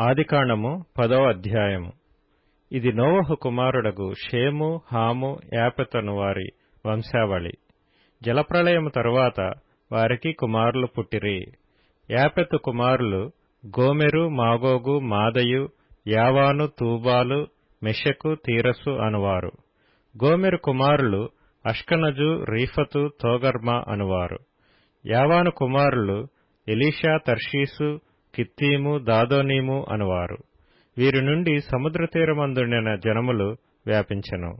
ఆదికాండము 10వ అధ్యాయము. ఇది నోవహు కుమారుడగు షేము, హాము, యాపెతను వారి వంశావళి. జలప్రళయము తరువాత వారికి కుమారులు పుట్టిరి. యాపెతు కుమారులు గోమెరు, మాగోగు, మాదయు, యావాను, తూబాలు, మెషెకు, తీరసు అనువారు. గోమెరు కుమారులు అష్కనజు, రీఫతు, తోగర్మా అనువారు. యావాను కుమారులు ఎలీషా, తర్షీసు, కిత్తీము, దాదోనీము అనువారు. వీరి నుండి సముద్ర తీరమందుండిన జనములు వ్యాపించెను.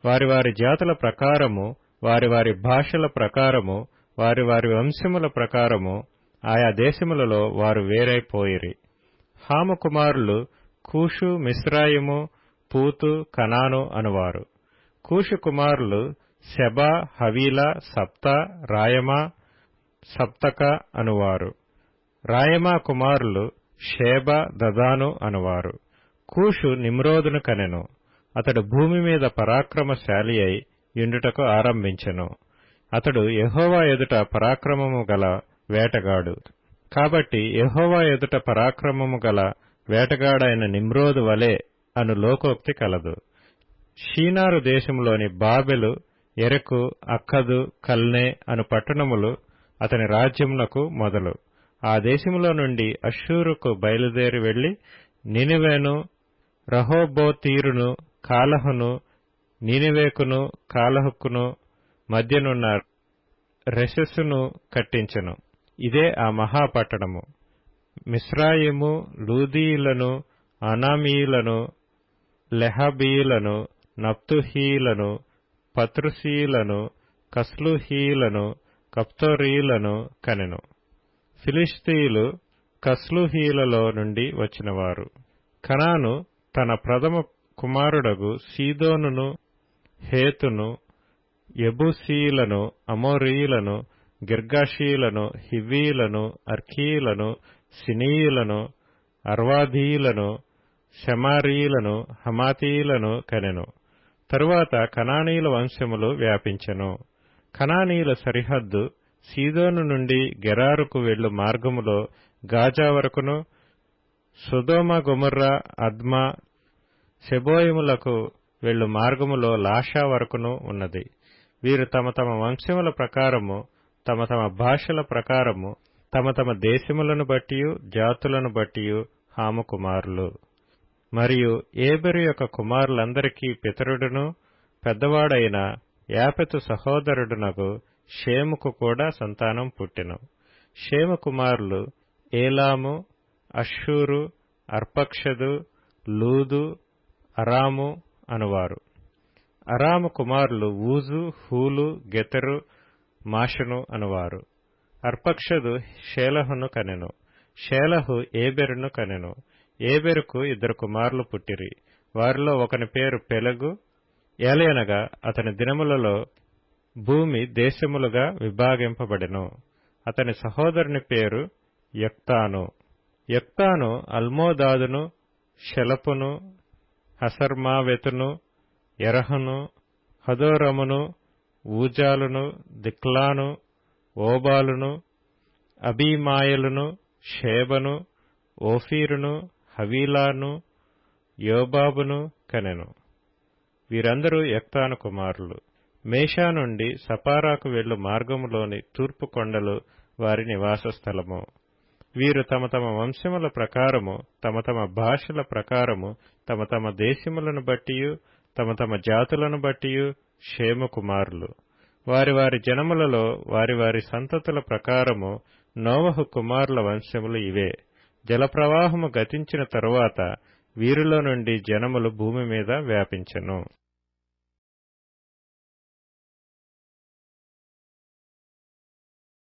వారి వారి జాతుల ప్రకారము, వారి వారి భాషల ప్రకారము, వారి వారి వంశముల ప్రకారము ఆయా దేశములలో వారు వేరైపోయిరి. హాము కుమారులు కూషు, మిస్రాయిము, పూతు, కనాను అనువారు. కూషు కుమారులు సెబా, హవీలా, సప్తా, రాయమా, సప్తక అనువారు. రాయమా కుమారులు షేబ, దదాను అనువారు. కూషు నిమ్రోదును కనెను. అతడు భూమి మీద పరాక్రమశాలి అయి యుండుటకు ఆరంభించెను. అతడు యెహోవా ఎదుట పరాక్రమము గల వేటగాడు. కాబట్టి యెహోవా ఎదుట పరాక్రమము గల వేటగాడైన నిమ్రోదు వలె అను లోకోక్తి కలదు. షీనారు దేశములోని బాబెలు, ఎరెకు, అక్కదు, కల్నే అను పట్టణములు అతని రాజ్యమునకు మొదలు. ఆ దేశములో నుండి అష్షూరుకు బయలుదేరి వెళ్లి నినివేను, రహోబోతీరును, కాలహును, నీనివేకును, కాలహుకును మధ్యనున్న రెసెసును కట్టించెను. ఇదే ఆ మహాపట్టణము. మిస్రాయిము, లూదీయులను, అనామీయులను, లెహాబీయులను, నప్తుహీయులను, పత్రుసీయులను, కస్లుహీయులను, కప్తోరీయులను కనెను. ఫిలిష్తీయులు కస్లుహీయులలో నుండి వచ్చినవారు. కనాను తన ప్రథమ కుమారుడగు సీదోనును, హేతును, యెబూసీయులను, అమోరీయులను, గిర్గాషీయులను, హివ్వీయులను, అర్కీయులను, సినీయులను, అర్వాదీయులను, షెమారీయులను, హమాతీయులను కనెను. తరువాత కనానీయుల వంశములు వ్యాపించెను. కనానీయుల సరిహద్దు సీదోను నుండి గెరారుకు వెళ్ళు మార్గములో గాజా వరకును, సొదొమ, గొమొర్రా, అద్మా, సెబోయిములకు వెళ్ళు మార్గములో లాషా వరకును ఉన్నది. వీరు తమ తమ వంశముల ప్రకారము, తమ తమ భాషల ప్రకారము, తమ తమ దేశములను బట్టియు జాతులను బట్టియు హాము కుమారులు. మరియు ఏబెరు యొక్క కుమారులందరికీ పితరుడును పెద్దవాడైన యాపెతు సహోదరుడునగు షేముకు కూడా సంతానం పుట్టెను. షేము కుమారులు ఏలాము, అష్షూరు, అర్పక్షదు, లూదు, అరాము అనువారు. అరాము కుమారులు ఊజు, హూలు, గెతెరు, మాషను అనువారు. అర్పక్షదు షేలహును కనెను. షేలహు ఏబెరును కనెను. ఏబెరుకు 2 కుమారులు పుట్టిరి. వారిలో ఒకని పేరు పెలగు. ఏలయనగా అతని దినములలో భూమి దేశములుగా విభాగింపబడెను. అతని సహోదరుని పేరు యొక్తాను. యొక్తాను అల్మోదాదును, షెలపును, హసర్మావెతును, ఎరహును, హదోరమును, ఊజాలును, దిక్లాను, ఓబాలును, అబీమాయలును, షేబను, ఓఫీరును, హవీలాను, యోబాబును కనెను. వీరందరూ యొక్తాను కుమారులు. మేషా నుండి సపారాకు వెళ్ళు మార్గములోని తూర్పు కొండలు వారి నివాస స్థలము. వీరు తమ తమ వంశముల ప్రకారము, తమ తమ భాషల ప్రకారము, తమ తమ దేశములను బట్టియు తమ తమ జాతులను బట్టియు షేము కుమారులు. వారి వారి జనములలో వారి వారి సంతతుల ప్రకారము నోవహు కుమారుల వంశములు ఇవే. జలప్రవాహము గతించిన తరువాత వీరిలో నుండి జనములు భూమి మీద వ్యాపించెను.